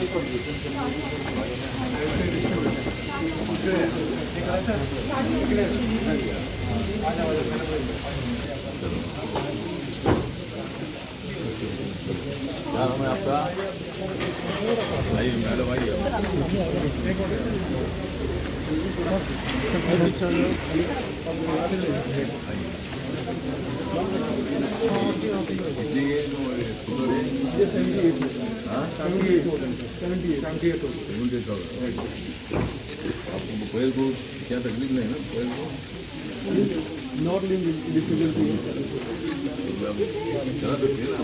क्या नाम है आपका? भाई मैडम भाई आपको पैर को क्या तकलीफ नहीं है ना? पैर को नॉट लिंक डिसेबिलिटी चला सकते हैं ना?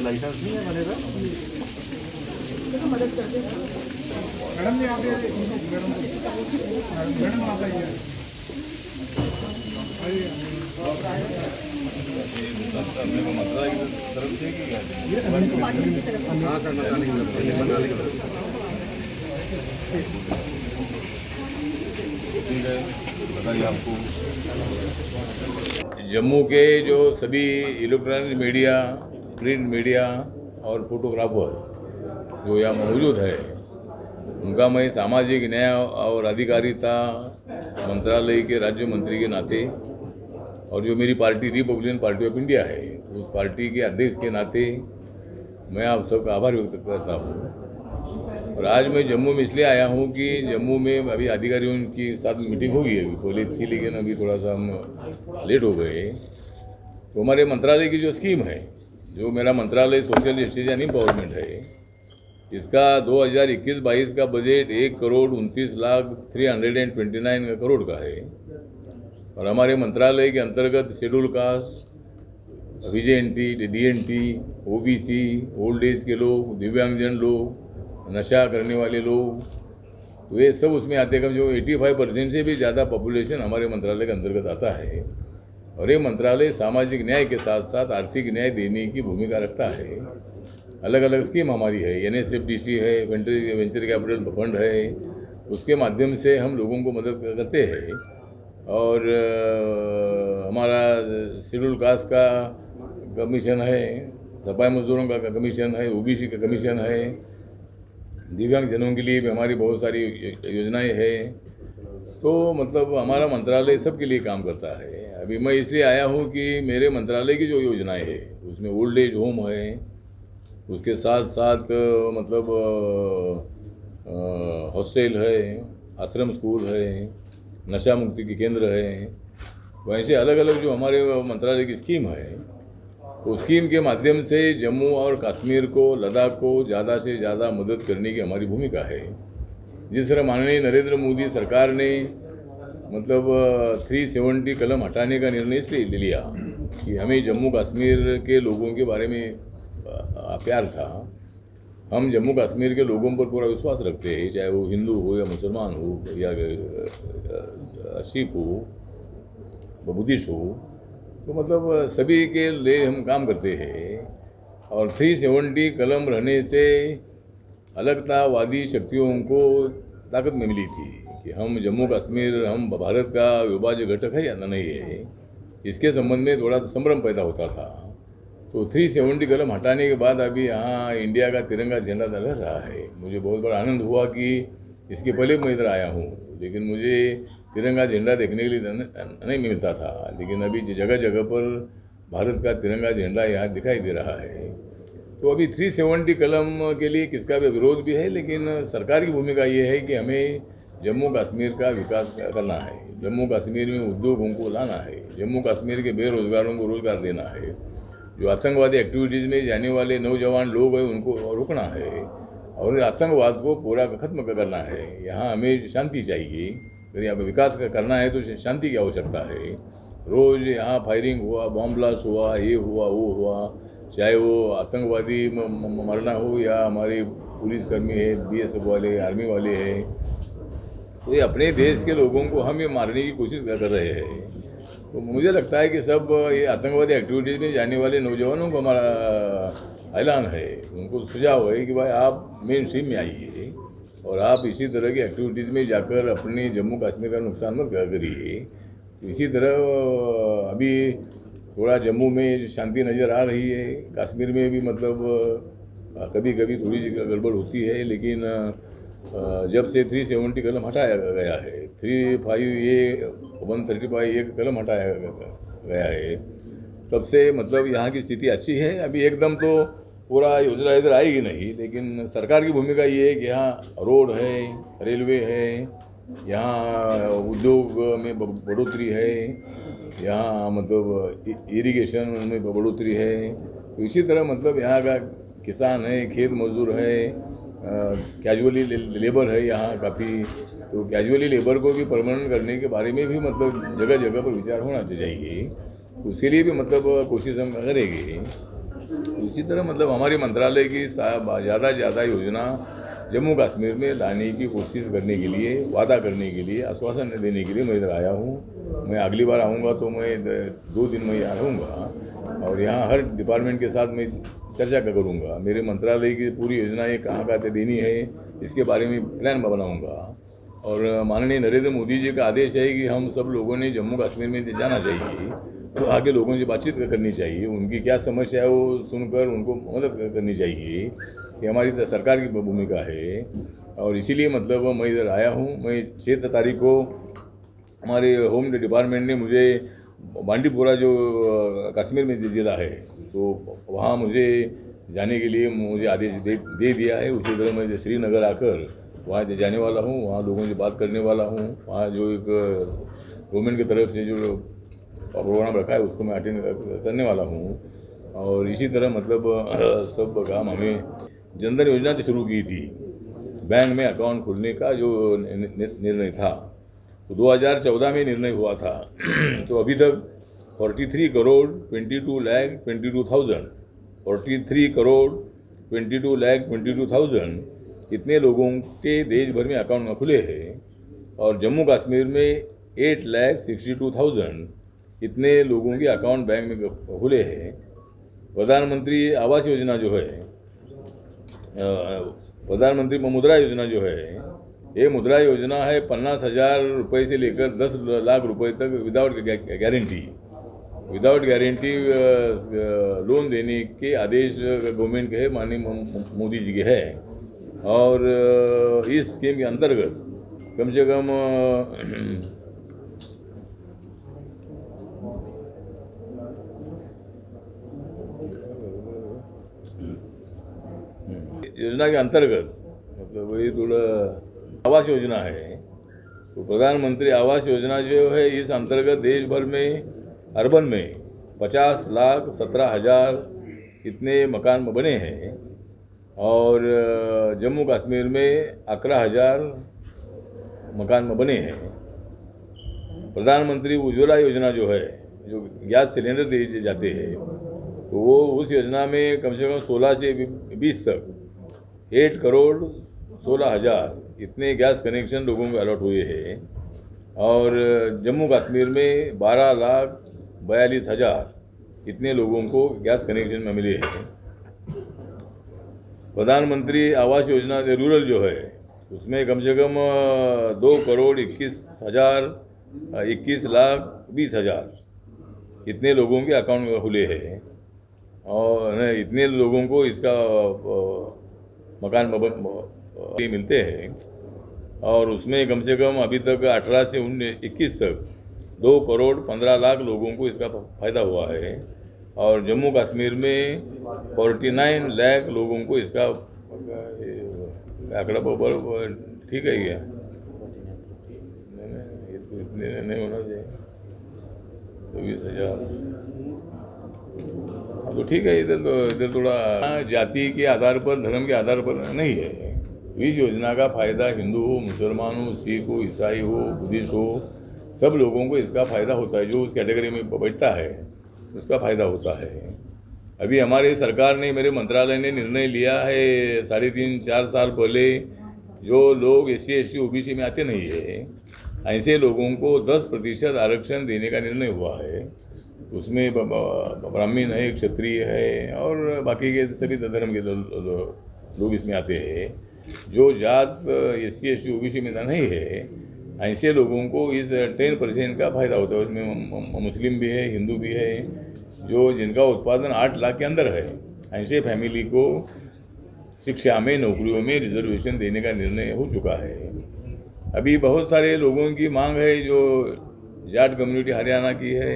लाइसेंस नहीं है बनेगा। मैडम जी आप मैडम आप आइए। मंत्रालय की तरफ से कि क्या? हाँ सर मंत्रालय की तरफ। बताइए आपको जम्मू के जो सभी इलेक्ट्रॉनिक मीडिया, प्रिंट मीडिया और फोटोग्राफर जो यहाँ मौजूद है, उनका मैं सामाजिक न्याय और अधिकारिता मंत्रालय के राज्य मंत्री के नाते और जो मेरी party Republican party of India है उस पार्टी के अध्यक्ष के नाते मैं आप सबका आभार व्यक्त करता हूँ। और आज मैं जम्मू में इसलिए आया हूँ कि जम्मू में अभी अधिकारियों के साथ मीटिंग होगी, अभी पहले थी लेकिन अभी थोड़ा सा हम लेट हो गए। तो हमारे मंत्रालय की जो स्कीम है, जो मेरा मंत्रालय सोशल जस्टिस एंड एम्पावरमेंट है, इसका 2021-22 का बजट 1,29,329 करोड़ का है। और हमारे मंत्रालय के अंतर्गत schedule caste, VJNT, DNT, OBC, old age के लोग, दिव्यांगजन लोग, नशा करने वाले लोग, तो ये सब उसमें आते हैं। जो 85% से भी ज़्यादा पॉपुलेशन हमारे मंत्रालय के अंतर्गत आता है। और ये मंत्रालय सामाजिक न्याय के साथ साथ आर्थिक न्याय देने की भूमिका रखता है। अलग अलग स्कीम हमारी है, NSFDC है, वेंचर कैपिटल फंड है, उसके माध्यम से हम लोगों को मदद करते हैं। और हमारा शेड्यूल कास्ट का कमीशन है, सफाई मजदूरों का कमीशन है, OBC का कमीशन है, दिव्यांगजनों के लिए भी हमारी बहुत सारी योजनाएं हैं। तो मतलब हमारा मंत्रालय सबके लिए काम करता है। अभी मैं इसलिए आया हूँ कि मेरे मंत्रालय की जो योजनाएं हैं उसमें ओल्ड एज होम है, उसके साथ साथ मतलब हॉस्टल है, आश्रम स्कूल है, नशा मुक्ति के केंद्र है, वैसे अलग अलग जो हमारे मंत्रालय की स्कीम है, उस स्कीम के माध्यम से जम्मू और कश्मीर को, लद्दाख को ज़्यादा से ज़्यादा मदद करने की हमारी भूमिका है। जिस तरह माननीय नरेंद्र मोदी सरकार ने मतलब 370 कलम हटाने का निर्णय इसलिए ले लिया कि हमें जम्मू कश्मीर के लोगों के बारे में प्यार था। हम जम्मू कश्मीर के लोगों पर पूरा विश्वास रखते हैं, चाहे वो हिंदू हो या मुसलमान हो या सिख हो, बुद्धिस्ट हो, तो मतलब सभी के लिए हम काम करते हैं। और 370 कलम रहने से अलगतावादी शक्तियों को ताकत में मिली थी कि हम जम्मू कश्मीर, हम भारत का अविभाज्य घटक है या नहीं है, इसके संबंध में थोड़ा संभ्रम पैदा होता था। तो 370 कलम हटाने के बाद अभी यहाँ इंडिया का तिरंगा झंडा लहर रहा है। मुझे बहुत बड़ा आनंद हुआ कि इसके पहले मैं इधर आया हूँ, लेकिन मुझे तिरंगा झंडा देखने के लिए नहीं मिलता था, लेकिन अभी जगह जगह पर भारत का तिरंगा झंडा यहाँ दिखाई दे रहा है। तो अभी 370 कलम के लिए किसका भी विरोध भी है, लेकिन सरकार की भूमिका ये है कि हमें जम्मू कश्मीर का विकास करना है, जम्मू कश्मीर में उद्योगों को लाना है, जम्मू कश्मीर के बेरोजगारों को रोजगार देना है, जो आतंकवादी एक्टिविटीज़ में जाने वाले नौजवान लोग हैं उनको रोकना है और आतंकवाद को पूरा खत्म करना है। यहाँ हमें शांति चाहिए, अगर यहाँ पर विकास करना है तो शांति की आवश्यकता है। रोज़ यहाँ फायरिंग हुआ, बॉम्ब ब्लास्ट हुआ, ये हुआ वो हुआ, चाहे वो आतंकवादी मरना हो या हमारे पुलिसकर्मी है, BSF वाले, आर्मी वाले हैं, तो ये अपने देश के लोगों को हम ये मारने की कोशिश कर रहे हैं। तो मुझे लगता है कि सब ये आतंकवादी एक्टिविटीज़ में जाने वाले नौजवानों को हमारा ऐलान है, उनको सुझाव है कि भाई आप मेन स्ट्रीम में आइए और आप इसी तरह की एक्टिविटीज़ में जाकर अपने जम्मू कश्मीर का नुकसान मत करिए। इसी तरह अभी थोड़ा जम्मू में शांति नज़र आ रही है, कश्मीर में भी मतलब कभी कभी थोड़ी सी गड़बड़ होती है, लेकिन जब से 370 कलम हटाया गया है, 135 ये कलम हटाया गया है, तब से मतलब यहाँ की स्थिति अच्छी है। अभी एकदम तो पूरा योजना इधर आएगी नहीं, लेकिन सरकार की भूमिका ये है कि यहाँ रोड है, रेलवे है, यहाँ उद्योग में बढ़ोतरी है, यहाँ मतलब इरिगेशन में बढ़ोतरी है। तो इसी तरह मतलब यहाँ का किसान है, खेत मजदूर है, कैजुअली लेबर है यहाँ काफ़ी, तो कैजुअली लेबर को भी परमानेंट करने के बारे में भी मतलब जगह जगह पर विचार होना चाहिए। उसके लिए भी मतलब कोशिश हम करेंगे। इसी तरह मतलब हमारे मंत्रालय की ज़्यादा से ज़्यादा योजना जम्मू कश्मीर में लाने की कोशिश करने के लिए, वादा करने के लिए, आश्वासन देने के लिए मैं इधर आया हूँ। मैं अगली बार आऊँगा तो मैं 2 दिन में यहाँ रहूँगा और यहाँ हर डिपार्टमेंट के साथ मैं चर्चा करूँगा। मेरे मंत्रालय की पूरी योजनाएँ कहाँ कहाँ देनी है इसके बारे में प्लान बनाऊँगा। और माननीय नरेंद्र मोदी जी का आदेश है कि हम सब लोगों ने जम्मू कश्मीर में जाना चाहिए, तो आगे लोगों से बातचीत करनी चाहिए, उनकी क्या समस्या है वो सुनकर उनको मदद करनी चाहिए। ये हमारी सरकार की भूमिका है और इसीलिए मतलब मैं इधर आया हूँ। मैं 6 तारीख को हमारे होम डिपार्टमेंट ने मुझे बांडीपुरा जो कश्मीर में ज़िला है, तो वहाँ मुझे जाने के लिए मुझे आदेश दे दिया है। उसी तरह मैं श्रीनगर आकर वहाँ जाने वाला हूँ, वहाँ लोगों से बात करने वाला हूँ। वहाँ जो एक गवर्नमेंट की तरफ से जो प्रोग्राम रखा है उसको मैं अटेंड करने वाला हूँ। और इसी तरह मतलब सब काम हमें जनधन योजना से शुरू की थी, बैंक में अकाउंट खोलने का जो निर्णय था, तो 2014 में निर्णय हुआ था। तो अभी तक 43 करोड़ 22 लाख 22,000 43 करोड़ 22 लाख 22,000 इतने लोगों के देश भर में अकाउंट खुले हैं। और जम्मू कश्मीर में 8,62,000 इतने लोगों के अकाउंट बैंक में खुले हैं। प्रधानमंत्री आवास योजना जो है, प्रधानमंत्री मुद्रा योजना जो है, ये मुद्रा योजना है 50,000 रुपये से लेकर 10 लाख रुपए तक विदाउट गारंटी लोन देने के आदेश गवर्नमेंट के है, माननीय मोदी जी के है। और इस स्कीम के अंतर्गत कम से कम योजना के अंतर्गत मतलब वही थोड़ा आवास योजना है, तो प्रधानमंत्री आवास योजना जो है इस अंतर्गत देश भर में अर्बन में 50,17,000 इतने मकान बने हैं और जम्मू कश्मीर में 11,000 मकान बने हैं। प्रधानमंत्री उज्ज्वला योजना जो है, जो गैस सिलेंडर दिए जाते हैं, तो वो उस योजना में कम से कम 16 से 20 तक 8 करोड़ 16,000 इतने गैस कनेक्शन लोगों को अलॉट हुए हैं। और जम्मू कश्मीर में 12,42,000 इतने लोगों को गैस कनेक्शन में मिले हैं। प्रधानमंत्री आवास योजना रूरल जो है उसमें कम से कम 2 करोड़ 21 लाख 20,000 इतने लोगों के अकाउंट खुले हैं और इतने लोगों को इसका मकान मिलते हैं। और उसमें कम से कम अभी तक 18 से 21 तक 2 करोड़ 15 लाख लोगों को इसका फ़ायदा हुआ है। और जम्मू कश्मीर में 49 लाख लोगों को इसका आंकड़ा बराबर ठीक है क्या? ये तो इतने नहीं होना चाहिए, 24,000। तो ठीक है, इधर थोड़ा जाति के आधार पर, धर्म के आधार पर नहीं है। इस योजना का फ़ायदा हिंदू हो, मुसलमान हो, सिख हो, ईसाई हो, बुद्धिस्ट हो, सब लोगों को इसका फ़ायदा होता है। जो उस कैटेगरी में बैठता है उसका फ़ायदा होता है। अभी हमारे सरकार ने, मेरे मंत्रालय ने निर्णय लिया है 3.5-4 साल पहले, जो लोग SC ST OBC में आते नहीं है, ऐसे लोगों को 10% आरक्षण देने का निर्णय हुआ है। उसमें ब्राह्मण है, क्षत्रिय है और बाकी के सभी धर्म के लोग इसमें आते हैं। जो जात SC ST OBC में नहीं है, ऐसे लोगों को इस 10% का फ़ायदा होता है। उसमें मुस्लिम भी है, हिंदू भी है, जो जिनका उत्पादन 8 लाख के अंदर है, ऐसे फैमिली को शिक्षा में, नौकरियों में रिजर्वेशन देने का निर्णय हो चुका है। अभी बहुत सारे लोगों की मांग है, जो जाट कम्युनिटी हरियाणा की है,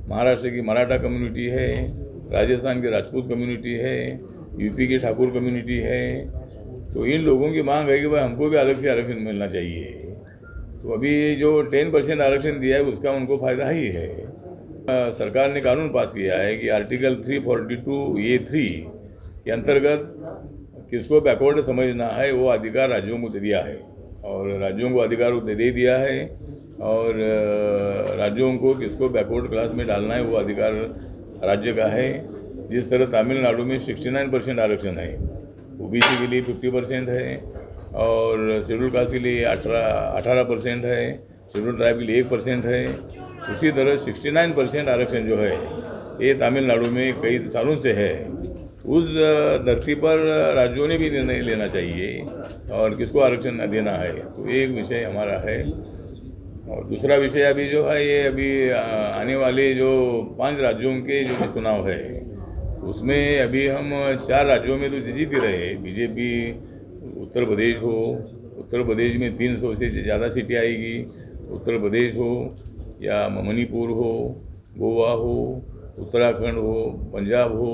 महाराष्ट्र की मराठा कम्युनिटी है, राजस्थान की राजपूत कम्युनिटी है, यूपी की ठाकुर कम्युनिटी है। तो इन लोगों की मांग है कि भाई हमको भी अलग से आरक्षण मिलना चाहिए। तो अभी जो 10% आरक्षण दिया है उसका उनको फ़ायदा ही है। सरकार ने कानून पास किया है कि आर्टिकल 342A3 के अंतर्गत किसको बैकवर्ड समझना है वो अधिकार राज्यों को दे दिया है, और राज्यों को अधिकार दे दिया है, और राज्यों को किसको बैकवर्ड क्लास में डालना है वो अधिकार राज्य का है। जिस तरह तमिलनाडु में 69% आरक्षण है, ओबीसी के लिए 50% है, और शेड्यूल कास्ट के लिए 18% है, शेड्यूल ट्राइब के लिए 1% है। उसी तरह 69% आरक्षण जो है ये तमिलनाडु में कई सालों से है। उस धरती पर राज्यों ने भी निर्णय लेना चाहिए और किसको आरक्षण देना है। तो एक विषय हमारा है। और दूसरा विषय अभी जो है, ये अभी आने वाले जो 5 राज्यों के जो चुनाव है उसमें अभी हम 4 राज्यों में तो जीत ही रहे। बीजेपी उत्तर प्रदेश हो, उत्तर प्रदेश में 300 से ज़्यादा सीटें आएगी। उत्तर प्रदेश हो या मणिपुर हो, गोवा हो, उत्तराखंड हो, पंजाब हो।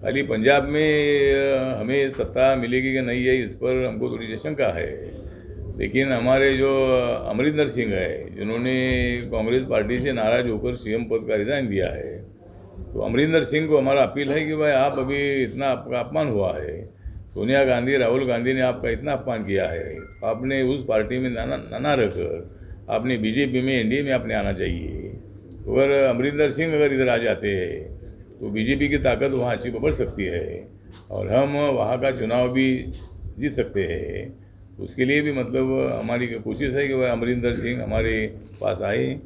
खाली पंजाब में हमें सत्ता मिलेगी कि नहीं है, इस पर हमको थोड़ी शंका है। लेकिन हमारे जो अमरिंदर सिंह है, जिन्होंने कांग्रेस पार्टी से नाराज होकर सीएम पद का रिजाइन दिया है, तो अमरिंदर सिंह को हमारा अपील है कि भाई आप अभी इतना आपका अपमान हुआ है, सोनिया गांधी, राहुल गांधी ने आपका इतना अपमान किया है, आपने उस पार्टी में ना रहकर आपने बीजेपी में, एनडीए में आपने आना चाहिए। तो अगर अमरिंदर सिंह अगर इधर आ जाते हैं तो बीजेपी की ताकत वहाँ अच्छी बढ़ सकती है और हम वहाँ का चुनाव भी जीत सकते हैं। उसके लिए भी मतलब हमारी कोशिश है कि वह अमरिंदर सिंह हमारे पास आए।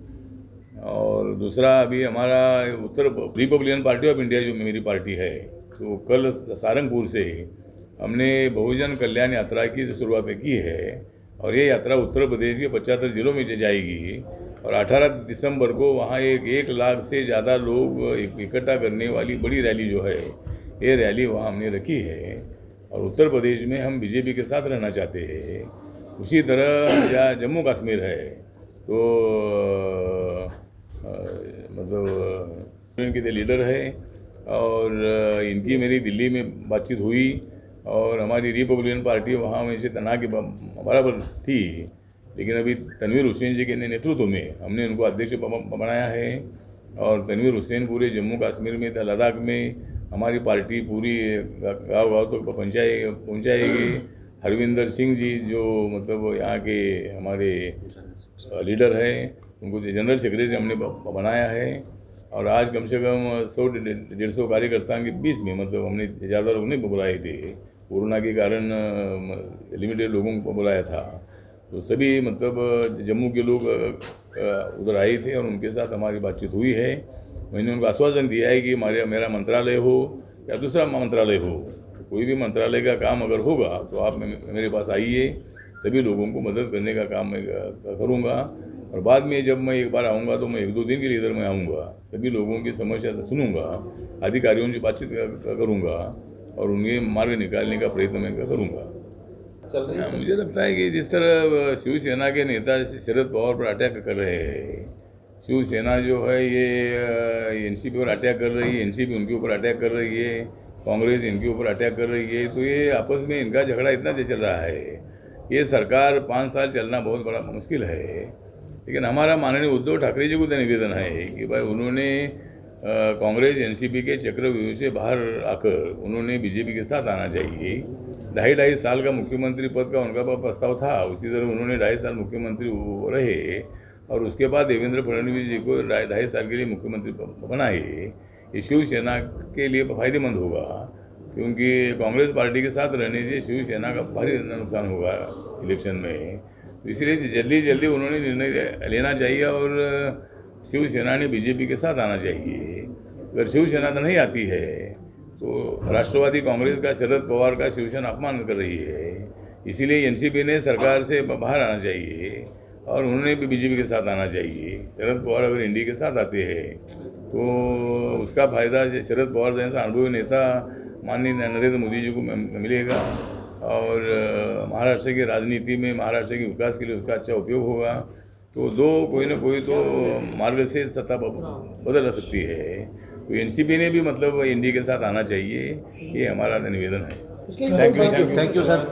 और दूसरा अभी हमारा उत्तर रिपब्लिकन पार्टी ऑफ इंडिया जो मेरी पार्टी है, तो कल सहारनपुर से हमने बहुजन कल्याण यात्रा की शुरुआत की है, और ये यात्रा उत्तर प्रदेश के 75 जिलों में जाएगी। और 18 दिसंबर को वहाँ 1 लाख से ज़्यादा लोग इकट्ठा करने वाली बड़ी रैली जो है, ये रैली वहाँ हमने रखी है। और उत्तर प्रदेश में हम बीजेपी के साथ रहना चाहते हैं। उसी तरह या जम्मू कश्मीर है, तो मतलब इनके लीडर है, और इनकी मेरी दिल्ली में बातचीत हुई, और हमारी रिपब्लिकन पार्टी वहाँ में से तना के बराबर थी। लेकिन अभी तनवीर हुसैन जी के नेतृत्व में हमने उनको अध्यक्ष बनाया है, और तनवीर हुसैन पूरे जम्मू कश्मीर में, लद्दाख में हमारी पार्टी पूरी गाँव तक पहुँचाएगी। हरविंदर सिंह जी जो मतलब यहाँ के हमारे लीडर हैं, उनको जनरल सेक्रेटरी हमने बनाया है। और आज कम से कम 100-150 कार्यकर्ताओं के बीच में, मतलब हमने ज़्यादा लोग नहीं बुलाए थे, कोरोना के कारण लिमिटेड लोगों को बुलाया था। तो सभी मतलब जम्मू के लोग उधर आए थे और उनके साथ हमारी बातचीत हुई है। मैंने उनको आश्वासन दिया है कि मेरा मंत्रालय हो या दूसरा मंत्रालय हो, कोई भी मंत्रालय का काम अगर होगा तो आप मेरे पास आइए, सभी लोगों को मदद करने का काम मैं करूँगा। और बाद में जब मैं एक बार आऊँगा तो मैं 1-2 दिन के लिए इधर मैं आऊँगा, सभी लोगों की समस्या सुनूँगा, अधिकारियों से बातचीत करूँगा और उन्हें मार्ग निकालने का प्रयत्न मैं करूँगा। मुझे लगता है कि जिस तरह शिवसेना के नेता शरद पवार पर अटैक कर रहे हैं, शिवसेना जो है ये एनसीपी पर अटैक कर रही है, एनसीपी उनके ऊपर अटैक कर रही है, कांग्रेस इनके ऊपर अटैक कर रही है, तो ये आपस में इनका झगड़ा इतना चल रहा है। ये सरकार 5 साल चलना बहुत बड़ा मुश्किल है। लेकिन हमारा माननीय उद्धव ठाकरे जी को निवेदन है कि भाई उन्होंने कांग्रेस एनसीपी के चक्रव्यूह से बाहर आकर उन्होंने बीजेपी के साथ आना चाहिए। 2.5 साल का मुख्यमंत्री पद का उनका प्रस्ताव था, उसी तरह उन्होंने 2.5 साल मुख्यमंत्री रहे और उसके बाद देवेंद्र फडणवीस जी को 2.5 साल के लिए मुख्यमंत्री बनाए। ये शिवसेना के लिए फायदेमंद होगा, क्योंकि कांग्रेस पार्टी के साथ रहने से शिवसेना का भारी नुकसान होगा इलेक्शन में। तो इसलिए जल्दी उन्होंने निर्णय लेना चाहिए और शिवसेना ने बीजेपी के साथ आना चाहिए। अगर शिवसेना तो नहीं आती है तो राष्ट्रवादी कांग्रेस का, शरद पवार का शिवसेना अपमान कर रही है। इसीलिए एनसीपी ने सरकार से बाहर आना चाहिए और उन्होंने भी बीजेपी के साथ आना चाहिए। शरद पवार अगर इंडी के साथ आते हैं तो उसका फायदा शरद पवार जैसा अनुभवी नेता माननीय नरेंद्र मोदी जी को मिलेगा और महाराष्ट्र की राजनीति में महाराष्ट्र के विकास के लिए उसका अच्छा उपयोग होगा। तो दो कोई ना कोई तो मार्ग से सत्ता बदल सकती है। तो एनसीपी ने भी मतलब इंडी के साथ आना चाहिए, ये हमारा निवेदन है। Thank you sir.